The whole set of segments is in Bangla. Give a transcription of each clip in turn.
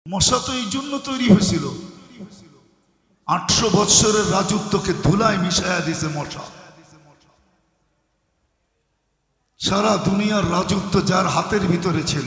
মশা তো এই জন্য তৈরি হয়েছিল, 800 বৎসরের রাজত্বকে ধুলায় মিশাইয়া দিছে মশা। সারা দুনিয়ার রাজত্ব যার হাতের ভিতরে ছিল।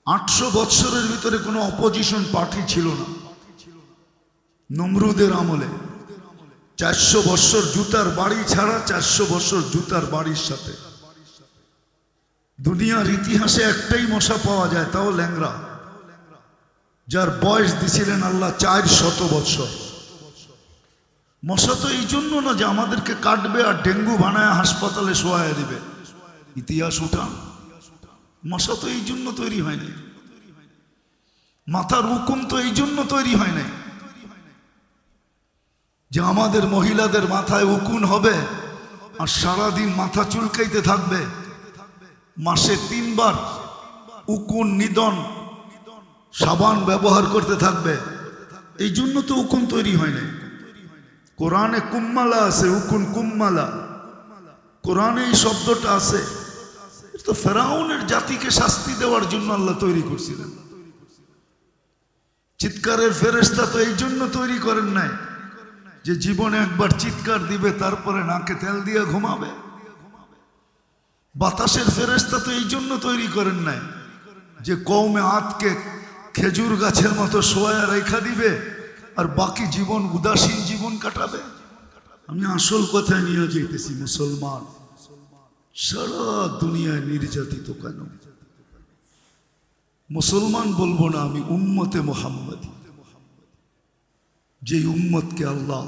800 বৎসরের ভিতরে কোনো অপোজিশন পার্টি ছিল না। নমরুদের আমলে 400 বৎসর জুতার বাড়ি ছাড়া, 400 বৎসর জুতার বাড়ির সাথে। দুনিয়ার ইতিহাসে একটাই মশা পাওয়া যায়, তাও ল্যাংরা, যার বয়স দিছিলেন আল্লাহ 400 বৎসর। মশা তো এই জন্য না যে আমাদেরকে কাটবে আর ডেঙ্গু বানায় হাসপাতালে শোয়ায় দিবে। ইতিহাস উঠান, মশা তো এই জন্য তৈরি হয় নাই। মাথার হুকুম তো এই জন্য তৈরি হয় নাই যে আমাদের মহিলাদের মাথায় উকুন হবে আর সারাদিন মাথা চুলকাইতে থাকবে। মাসে 3 বার উকুন নিদন সাবান ব্যবহার করতে থাকবে। এই জন্য তো উকুন তৈরি হয় নাই। কোরআনে কুম্মালা আছে, উকুন কুম্মালা, কোরআনে এই শব্দটা আছে। তো ফেরাউনের জাতিকে শাস্তি দেওয়ার জন্য আল্লাহ তৈরি করছিলেন। চিৎকারের ফেরেশতা তো এই জন্য তৈরি করেন নাই যে জীবনে একবার চিৎকার দিবে তারপরে নাকে তেল দিয়ে ঘুমাবে। বাতাসের ফেরেশতা তো এই জন্য তৈরি করেন নাই যে কওমে আদকে খেজুর গাছের মতো শোয়া রেখা দিবে আর বাকি জীবন উদাসীন জীবন কাটাবে। আমি আসল কথায় নিয়ে যেতেছি, মুসলমান সারা দুনিয়ায় নির্যাতিত কেন? মুসলমান বলবো না, আমি উম্মতে মুহাম্মদী, যে উম্মতকে আল্লাহ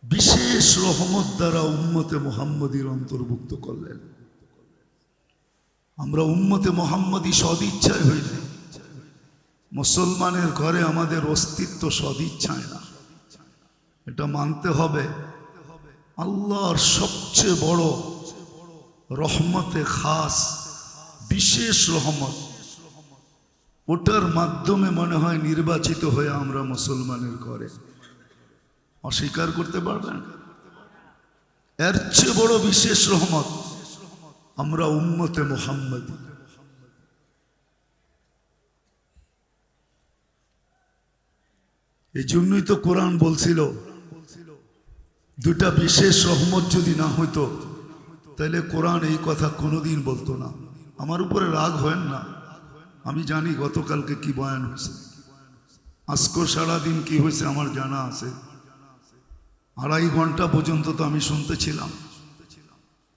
বিশেষ রহমত দ্বারা উম্মতে মুহাম্মদীর অন্তর্ভুক্ত করলেন। আমরা উম্মতে মুহাম্মদী সদিচ্ছায় হই নাই। মুসলমানের ঘরে আমাদের অস্তিত্ব সদিচ্ছায় না, এটা মানতে হবে। আল্লাহর সবচেয়ে বড় রহমতে খাস, বিশেষ রহমত, ওটার মাধ্যমে মনে হয় নির্বাচিত হয়ে আমরা মুসলমানের ঘরে। অস্বীকার করতে পারবেন? এর চেয়ে বড় বিশেষ রহমত আমরা উম্মতে মুহাম্মদী। এই জন্যই তো কোরআন বলছিল, দুটা বিশেষ রহমত যদি না হইতো তাহলে কোরআন এই কথা কোনোদিন বলতো না। আমার উপরে রাগ হয় না, আমি জানি গতকালকে কি বয়ান হয়েছে, আজকে সারাদিন কি হয়েছে আমার জানা আছে। 2.5 ঘন্টা পর্যন্ত তো আমি শুনতেছিলাম,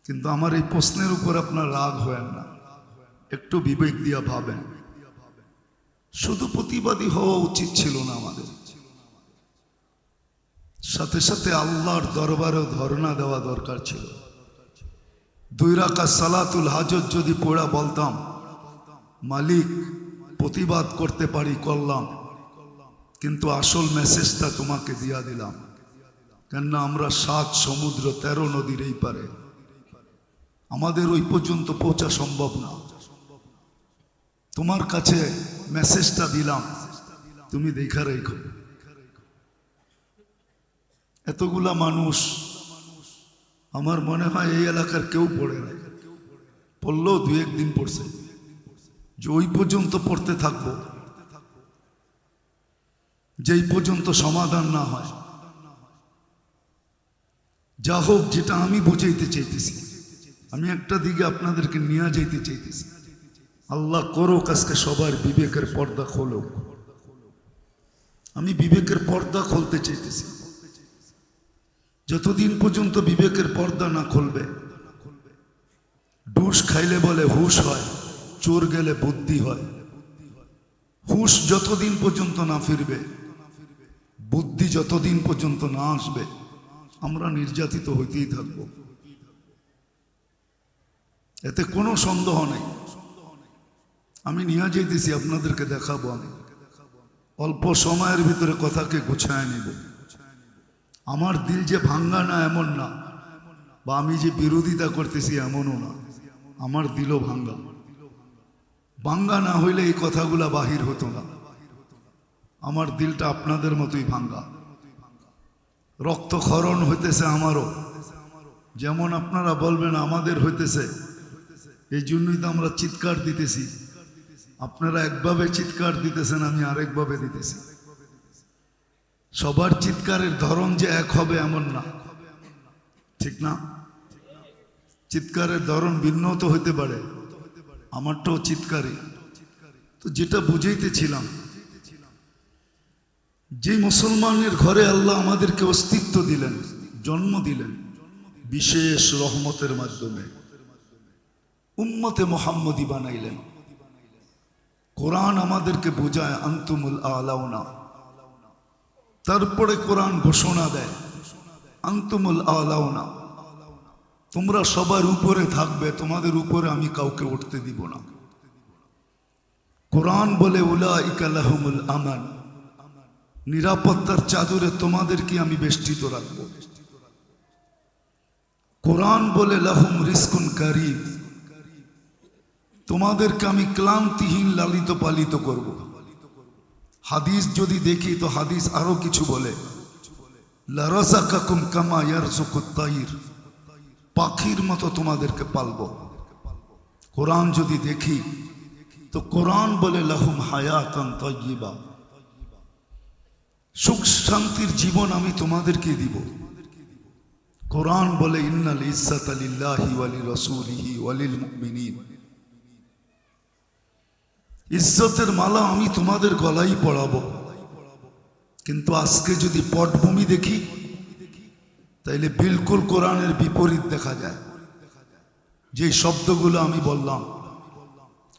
কিন্তু আমার এই প্রশ্নের উপর আপনার রাগ হয় না। একটু বিবেক দিয়া ভাবেন, শুধু প্রতিবাদী হওয়া উচিত ছিল না আমাদের, সাথে সাথে আল্লাহর দরবারেও ধর্ণা দেওয়া দরকার ছিল। 2 রাকাত সালাতুল হাজত যদি পড়া বলতাম, মালিক প্রতিবাদ করতে পারি করলাম, কিন্তু আসল মেসেজটা তোমাকে দিয়া দিলাম। কেননা আমরা 7 সমুদ্র 13 নদীর এই পারে, আমাদের ওই পর্যন্ত পৌঁছা সম্ভব না। তোমার কাছে মেসেজটা দিলাম, তুমি দেখা রেখো। এতগুলা মানুষ, আমার মনে হয় এই এলাকার কেউ পড়ে নাই, পড়লেও 2-1 দিন পড়ছে, যে ওই পর্যন্ত পড়তে থাকবো যেই পর্যন্ত সমাধান না হয়। যা হোক, যেটা আমি বুঝাইতে চাইতেছি, আমি একটা দিকে আপনাদেরকে নিয়ে যাইতে চাইতেছি। আল্লাহ করুক আজকে সবার বিবেকের পর্দা খোলুক। আমি বিবেকের পর্দা খুলতে চাইতেছি। যতদিন পর্যন্ত বিবেকের পর্দা না খুলবে, ডুস খাইলে বলে হুশ হয়, চোর গেলে বুদ্ধি হয়। হুশ যতদিন পর্যন্ত না ফিরবে, বুদ্ধি যতদিন পর্যন্ত না আসবে, আমরা নির্যাতিত হইতেই থাকব। এতে কোনো সন্দেহ নেই। আমি নিয়ে যাইতেছি, আপনাদেরকে দেখাবো। আমি অল্প সময়ের ভিতরে কথাকে গুছায় নিব। আমার দিল যে ভাঙ্গা না এমন না, বা আমি যে বিরোধিতা করতেছি এমনও না, আমার দিলও ভাঙ্গা। ভাঙ্গা না হইলে এই কথাগুলা বাহির হতো না। আমার দিলটা আপনাদের মতোই ভাঙ্গা, রক্তক্ষরণ হইতেছে আমারও, যেমন আপনারা বলবেন আমাদের হইতেছে। এই জন্যই তো আমরা চিৎকার দিতেছি, আপনারা একভাবে চিৎকার দিতেছেন, আমি আরেকভাবে দিতেছি। সবার চিৎকারের ধরন যে এক হবে এমন না, ঠিক না? চিৎকারের ধরন ভিন্ন তো হইতে পারে, আমারটাও চিৎকারই। তো যেটা বুঝাইতেছিলাম, যে মুসলমানের ঘরে আল্লাহ আমাদেরকে অস্তিত্ব দিলেন, জন্ম দিলেন বিশেষ রহমতের মাধ্যমে, উম্মতে মুহাম্মদী বানাইলেন। কোরআন আমাদেরকে বোঝায় আনতুমুল আলাউনা, তারপরে কোরআন ঘোষণা দেয় আনতুমুল আলাউনা, তোমরা সবার উপরে থাকবে, তোমাদের উপরে আমি কাউকে উঠতে দিব না। কোরআন বলে উলাইকা লাহুমুল আমান, নিরাপত্তার চাদরে তোমাদেরকে আমি বেষ্টিত রাখব। কোরআন বলে লাহুম রিজকুন কারীম, তোমাদেরকে আমি ক্লান্তিহীন লালিত পালিত করব। হাদিস যদি দেখি তো হাদিস আরো কিছু বলে, লারাযাকাকুম কামা ইয়ারযুকুত তাইর, পাখির মতো তোমাদেরকে পালব। কোরআন যদি দেখি তো কোরআন বলে লাহুম হায়াতান তাইয়্যিবা, সুখ শান্তির জীবন আমি তোমাদেরকে দিব। কোরআন বলে ইন্নাল ইজ্জাতা লিল্লাহি ওয়া লিরাসূলিহি ওয়া লিল মুমিনিন, ইজ্জতের মালা আমি তোমাদের গলায় পরাবো। কিন্তু আজকে যদি পটভূমি দেখি তাইলে বিলকুল কোরআনের বিপরীত দেখা যায়। যে শব্দগুলো আমি বললাম,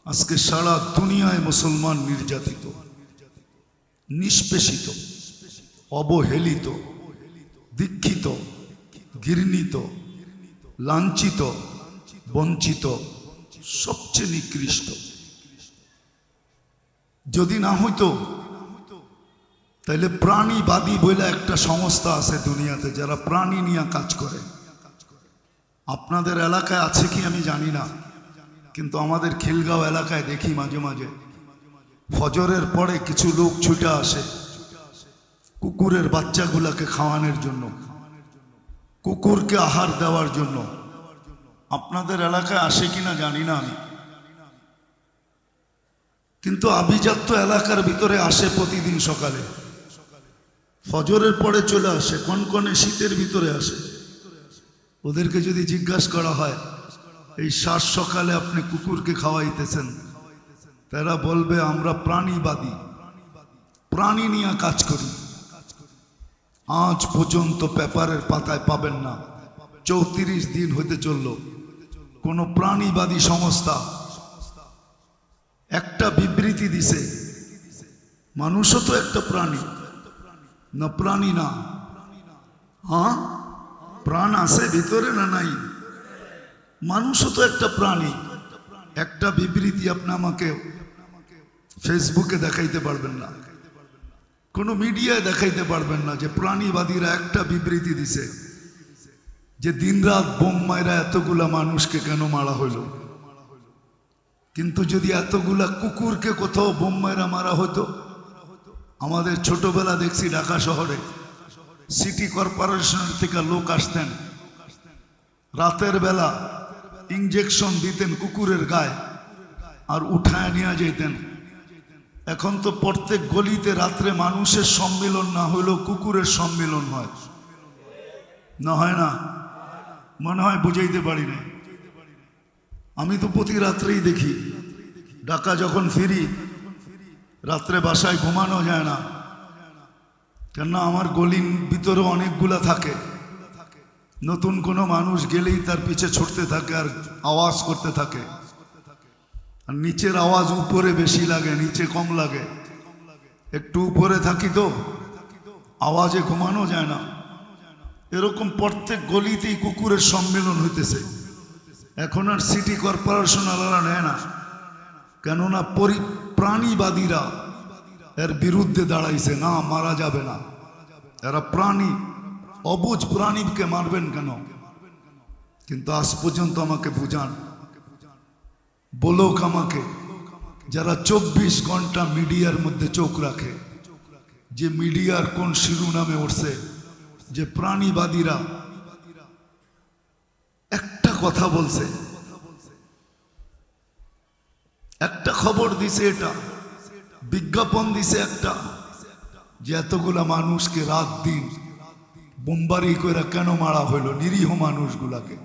আজকে সারা দুনিয়ায় মুসলমান নির্যাতিত, নিষ্পেষিত, অবহেলিত, দীক্ষিত, ঘৃণিত, লাঞ্ছিত, বঞ্চিত, সবচেয়ে নিকৃষ্ট। যদি না হইতো তাইলে প্রাণীবাদী বলে একটা সংস্থা আছে দুনিয়াতে, যারা প্রাণী নিয়ে কাজ করে। আপনাদের এলাকায় আছে কি আমি জানি না, কিন্তু আমাদের খিলগাঁও এলাকায় দেখি মাঝে মাঝে ফজরের পরে কিছু লোক ছুটে আসে কুকুরের বাচ্চাগুলাকে খাওয়ানোর জন্য, কুকুরকে আহার দেওয়ার জন্য। আপনাদের এলাকায় আসে কিনা জানি না আমি, কিন্তু আভিজাত্য এলাকার ভিতরে আসে প্রতিদিন সকালে, ফজরের পরে চলে আসে, কনকনে শীতের ভিতরে আসে। ওদেরকে যদি জিজ্ঞাসা করা হয় এই সাত সকালে আপনি কুকুরকে খাওয়াইতেছেন, তারা বলবে আমরা প্রাণীবাদী, প্রাণী নিয়ে কাজ করি। আজ পর্যন্ত পেপারের পাতায় পাবেন না, 34 দিন হতে চলল, কোন প্রাণীবাদী সংস্থা একটা বিবৃতি দিছে মানুষও তো একটা প্রাণী না? প্রাণী না? হ্যাঁ, প্রাণ আছে ভিতরে না নাই? মানুষও তো একটা প্রাণী। একটা বিবৃতি আপনি আমাকে ফেসবুকে দেখাইতে পারবেন না, কোনো মিডিয়ায় দেখাইতে পারবেন না যে প্রাণীবাদীরা একটা বিবৃতি দিছে যে দিনরাত বোম মাইরা এতগুলা মানুষকে কেন মারা হইল। কিন্তু যদি এতগুলা কুকুরকে কোথাও বোম মাইরা মারা হতো, আমাদের ছোটবেলা দেখছি ঢাকা শহরে সিটি কর্পোরেশনের থেকে লোক আসতেন, রাতের বেলা ইঞ্জেকশন দিতেন কুকুরের গায়ে আর উঠায় নিয়ে যেতেন। এখন তো প্রত্যেক গলিতে রাত্রে মানুষের সম্মিলন না হইলেও কুকুরের সম্মিলন হয়, না হয় না? মনে হয় বুঝাইতে পারি না। আমি তো প্রতি রাত্রেই দেখি, ঢাকা যখন ফিরি রাত্রে বাসায় ঘুমানো যায় না, কেননা আমার গলির ভিতরে অনেকগুলা থাকে। নতুন কোনো মানুষ গেলেই তার পিছে ছুটতে থাকে আর আওয়াজ করতে থাকে, আর নিচের আওয়াজ উপরে বেশি লাগে, নিচে কম লাগে। একটু উপরে থাকি তো আওয়াজে ঘুমানো যায় না। এরকম প্রত্যেক গলিতেই কুকুরের সম্মেলন হইতেছে। এখন আর সিটি কর্পোরেশন আলাদা নেয় না, কেননা প্রাণীবাদীরা এর বিরুদ্ধে দাঁড়াইছে, না মারা যাবে না, এরা প্রাণী, অবুঝ প্রাণীকে মারবেন কেন? কিন্তু আজ পর্যন্ত আমাকে বুঝান, বলোক আমাকে, যারা 24 ঘন্টা মিডিয়ার মধ্যে চোখ রাখে, যে মিডিয়ার কোন শিরোনামে উঠছে যে প্রাণীবাদীরা একটা কথা বলছে, একটা খবর দিছে, এটা বিজ্ঞাপন দিছে একটা, যে এতগুলা মানুষকে রাত দিন বোমবারি করে কেন মারা হইল, নিরীহ মানুষগুলাকে।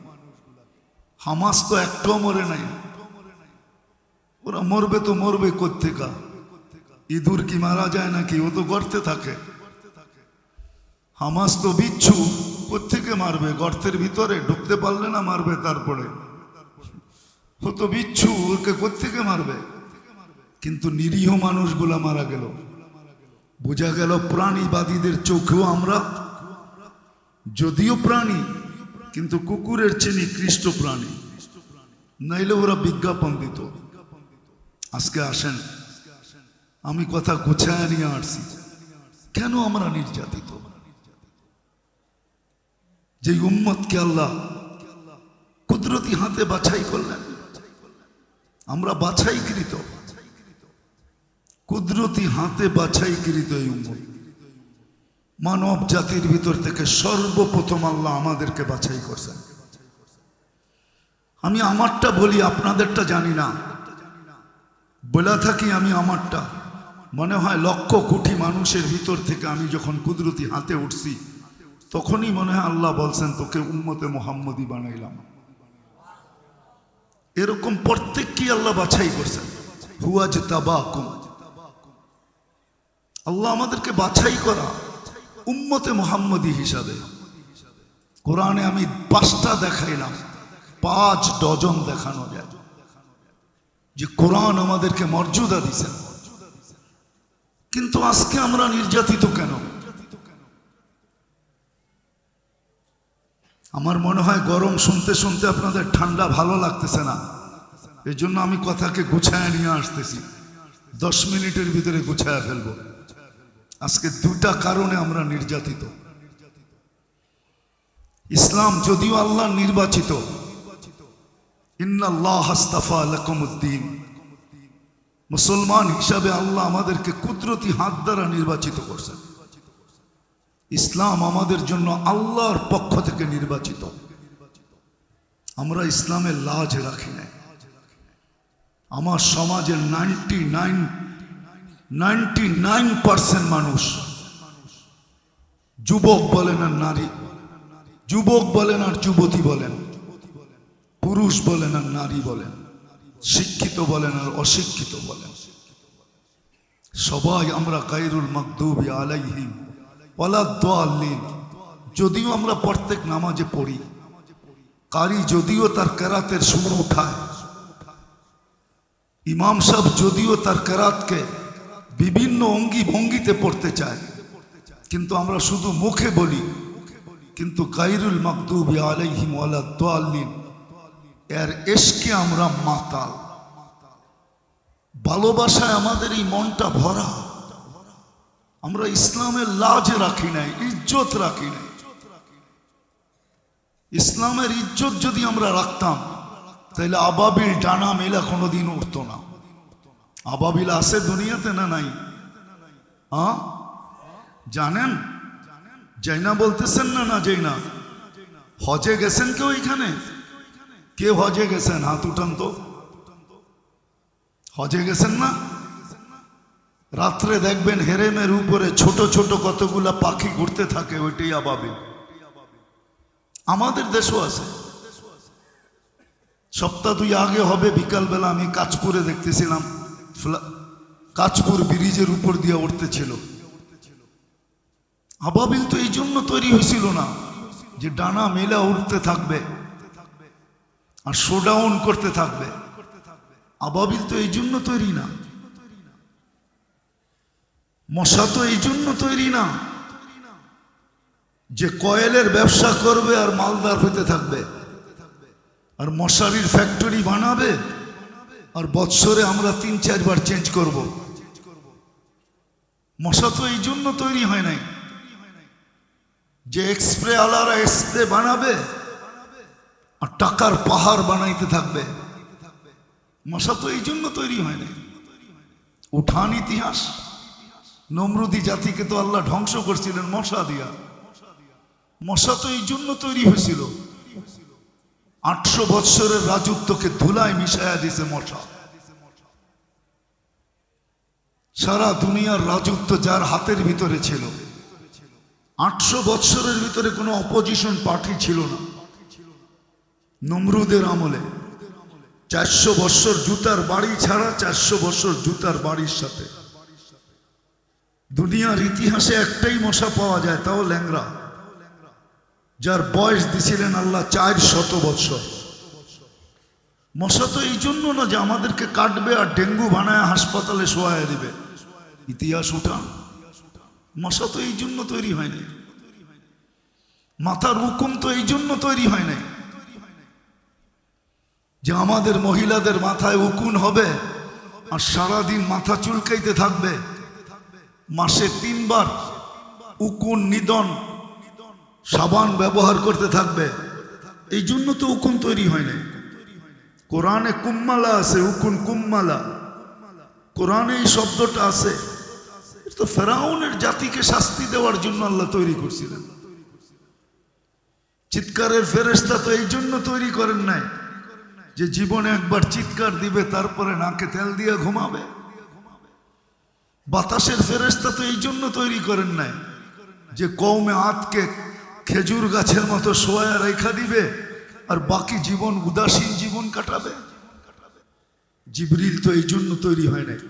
হামাস তো একটাও মরে নাই, ওরা মরবে তো মরবে কোত্থেকা? ইঁদুর কি মারা যায় নাকি? ও তো গর্তে থাকে। হামাস তো বিচ্ছু, কোত্থেকে মারবে? গর্তের ভিতরে ঢুকতে পারলে না মারবে, তারপরে ও তো বিচ্ছু, ওকে কোত্থেকে মারবে? কিন্তু নিরীহ মানুষগুলা মারা গেল। বোঝা গেল প্রাণীবাদীদের চোখেও আমরা যদিও প্রাণী, কিন্তু কুকুরের চেয়ে নিকৃষ্ট প্রাণী, নাইলে ওরা বিজ্ঞাপন দিত। আজকে আসেন, আমি কথা গুছায় নিয়ে আসছি, কেন আমরা নির্যাতিত? যে উম্মতকে আল্লাহ কুদরতি হাতে বাছাই করলেন, আমরা বাছাইকৃত, কুদরতি হাতে বাছাইকৃত এই উম্মত। মানব জাতির ভিতর থেকে সর্বপ্রথম আল্লাহ আমাদেরকে বাছাই করছেন। আমি আমারটা বলি, আপনাদেরটা জানি না, বলে থাকি আমি আমারটা। মনে হয় লক্ষ কোটি মানুষের ভিতর থেকে আমি যখন কুদরতি হাতে উঠছি, তখনই মনে হয় আল্লাহ বলছেন তোকে উম্মতে মুহাম্মদী বানাইলাম। এরকম প্রত্যেককে আল্লাহ বাছাই করছেন। হুয়াজতাবাকুম, আল্লাহ আমাদেরকে বাছাই করা উম্মতে মুহাম্মদী হিসাবে। কোরআনে আমি 5টা দেখাইলাম, 5 ডজন দেখানো যায় যে কোরআন আমাদেরকে মর্যাদা দিয়েছেন। কিন্তু আজকে আমরা নির্যাতিত কেন? আমার মনে হয় গরম শুনতে শুনতে আপনাদের ঠান্ডা ভালো লাগতেছে না, এই জন্য আমি কথাকে গুছায় নিয়ে আসতেছি। 10 মিনিটের ভিতরে গুছায় ফেলবো। আজকে 2টা কারণে আমরা নির্যাতিত। ইসলাম যদিও আল্লাহ নির্বাচিত, ইন্নাল্লাহ আস্তাফা লাকুমুদ্দিন, মুসলমান হিসাবে আল্লাহ আমাদেরকে কুদরতি হাত দ্বারা নির্বাচিত করছেন। ইসলাম আমাদের জন্য আল্লাহর পক্ষ থেকে নির্বাচিত। আমরা ইসলামের লাজ রাখি না। আমার সমাজের 99% মানুষ, যুবক বলেন আর নারী, যুবক বলেন আর যুবতী বলেন, পুরুষ বলেন আর নারী বলেন, শিক্ষিত বলেন আর অশিক্ষিত বলেন, সবাই আমরা গায়রুল মাগদুবি আলাইহিম ওয়ালাদ-দাল্লিন। যদিও আমরা প্রত্যেক নামাজে পড়ি, কারি যদিও তার কেরাতের সুর উঠায়, ইমাম সাহেব যদিও তার কেরাতকে বিভিন্ন অঙ্গি ভঙ্গিতে পড়তে চায়, কিন্তু আমরা শুধু মুখে বলি। কিন্তু গায়রুল মাগদুবি আলাইহিম ওয়ালাদ-দাল্লিন এর ইশকে আমরা মাতাল। ভালোবাসায় আমাদের এই মনটা ভরা। আমরা ইসলামের লাজ রাখি নাই, ইজ্জত রাখি নাই। ইসলামের ইজ্জত যদি আমরা রাখতাম, তাহলে আবাবিল ডানা মেলা কোনোদিন উঠতো না। আবাবিল আছে দুনিয়াতে না নাই? জানেন? যাই না বলতেছেন না? না যাই না? হজে গেছেন কেউ এখানে? কে হজে গেছেন? হাত উঠান তো। হজে গেছেন না? রাত্রে দেখবেন হেরেমের উপরে ছোট ছোট কতগুলা পাখি ঘুরতে থাকে, ওইটাই আবাবিল। আমাদের দেশও আছে। সপ্তাহ 2 আগে হবে, বিকালবেলা আমি কাঁচপুরে দেখতেছিলাম, কাঁচপুর ব্রিজের উপর দিয়ে উঠতেছিল। আবাবিল তো এই জন্য তৈরি হয়েছিল না যে ডানা মেলা উঠতে থাকবে আর শোডাউন করতে থাকবে। আবাবিল তো এই জন্য তৈরি না। মশা তো এই জন্য তৈরি না যে কয়েলের ব্যবসা করবে আর মালদার হতে থাকবে আর মশারির ফ্যাক্টরি বানাবে আর বৎসরে আমরা 3-4 বার চেঞ্জ করব। মশা তো এই জন্য তৈরি হয় নাই যে স্প্রে আলারা স্প্রে বানাবে আর টাকার পাহাড় বানাইতে থাকবে। মশা তো এই জন্য তৈরি হয় নাই। উঠান ইতিহাস, নমরুদি জাতিকে তো আল্লাহ ধ্বংস করছিলেন মশা দিয়া। মশা তো এই জন্য তৈরি হয়েছিল। 800 বৎসরের রাজত্বকে ধুলায় মিশাইয়া দিছে মশা। সারা দুনিয়ার রাজত্ব যার হাতের ভিতরে ছিল। 800 বৎসরের ভিতরে কোনো অপোজিশন পার্টি ছিল না। নমরুদের আমলে 400 বৎসর জুতার বাড়ি ছাড়া, 400 বৎসর জুতার বাড়ির সাথে। দুনিয়ার ইতিহাসে একটাই মশা পাওয়া যায়, তাও ল্যাংড়া, যার বয়স দিছিলেন আল্লাহ 400 বৎসর। মশা তো এই জন্য না যে আমাদেরকে কাটবে আর ডেঙ্গু বানায় হাসপাতালে শোয়ায় দিবে। ইতিহাস উঠান, মশা তো এই জন্য তৈরি হয় নাই। মাথার হুকুম তো এই জন্য তৈরি হয় নাই যে আমাদের মহিলাদের মাথায় উকুন হবে আর সারাদিন মাথা চুলকাইতে থাকবে। মাসে 3 বার উকুন নিদন সাবান ব্যবহার করতে থাকবে। এই জন্য তো উকুন তৈরি হয় নাই। কোরআনে কুম্মালা আছে, উকুন কুম্মালা, কোরআনে এই শব্দটা আছে। তো ফেরাউনের জাতিকে শাস্তি দেওয়ার জন্য আল্লাহ তৈরি করছিলেন। চিৎকারের ফেরেশতা তো এই জন্য তৈরি করেন নাই যে জীবনে একবার চিৎকার দিবে তারপরে নাকে তেল দিয়ে ঘুমাবে। বাতাসের ফেরেশতা তো এই জন্য তৈরি করেন নাই যে কওমে আদকে খেজুর গাছের মতো শোয়া রেখা দিবে আর বাকি জীবন উদাসীন জীবন কাটাবে। জিবরিল তো এই জন্য তৈরি হয় নাই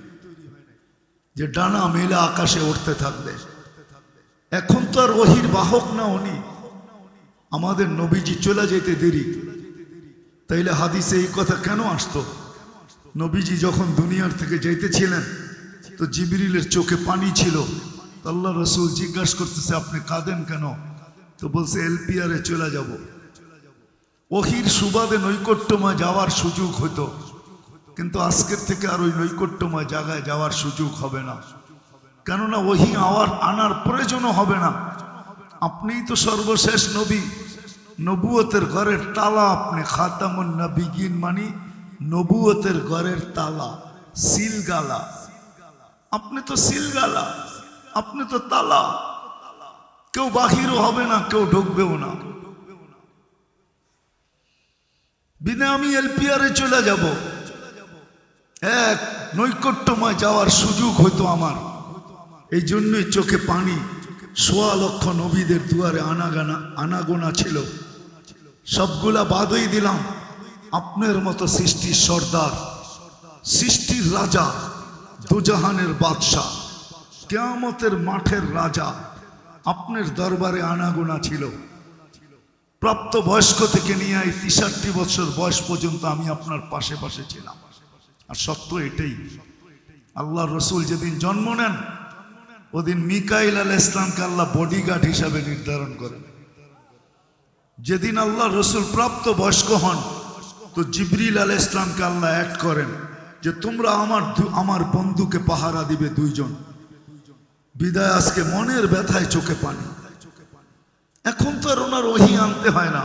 যে ডানা মেলে আকাশে উঠতে থাকবে। এখন তো আর ওহির বাহক না উনি। আমাদের নবীজি চলে যেতে দেরি, তাইলে হাদিসে এই কথা কেন আসতো? নবীজি যখন দুনিয়ার থেকে যাইতেছিলেন তো জিবরিলের চোখে পানি ছিল। আল্লাহ রসুল জিজ্ঞাসা করতেছে আপনি কাঁদেন কেন? তো বলছে এলপিআরে চলে যাব। ওহির সুবাদে নৈকট্যময় যাওয়ার সুযোগ হতো, কিন্তু আজকের থেকে আর ওই নৈকট্যময় জায়গায় যাওয়ার সুযোগ হবে না। কেননা ওহি আনার প্রয়োজনও হবে না। আপনিই তো সর্বশেষ নবী, নবুয়তের ঘরের তালা আপনি। খাতামুন নবিয়িন মানি নবুয়তের ঘরের তালা, সিলগালা। আপনি তো সিলগালা, আপনি তো তালা। কেউ বাহিরও হবে না, কেউ ঢুকবেও না। বিনা আমি এলপিআরে চলে যাব, এক নৈকট্যময় যাওয়ার সুযোগ হইতো আমার। এই জন্যই চোখে পানি। 1.25 লক্ষ নবীদের দুয়ারে আনাগোনা ছিল, সবগুলা বাদই দিলাম। আপনার মতো সৃষ্টির সর্দার, সৃষ্টির রাজা, দুজাহানের বাদশাহ, কিয়ামতের মাঠের রাজা, আপনার দরবারে আনাগোনা ছিল। প্রাপ্ত বয়স্ক থেকে নিয়ে এই 63 বছর বয়স পর্যন্ত আমি আপনার পাশে পাশে ছিলাম। আর সত্য এটাই, আল্লাহ রসুল যেদিন জন্ম নেন ওদিন মিকাইল আলাইহিস ইসলামকে আল্লাহ বডিগার্ড হিসাবে নির্ধারণ করেন। যেদিন আল্লাহ রসুল প্রাপ্ত বয়স্ক হন তো জিবরিল আলাইহিস ইসলামকে আল্লাহ অ্যাড করেন যে তোমরা আমার বন্ধুকে পাহারা দিবে 2 জন। বিদায় আজকে মনের ব্যথায় চোখে পানি। এখন তো আর ওনার ওহী আনতে হয় না।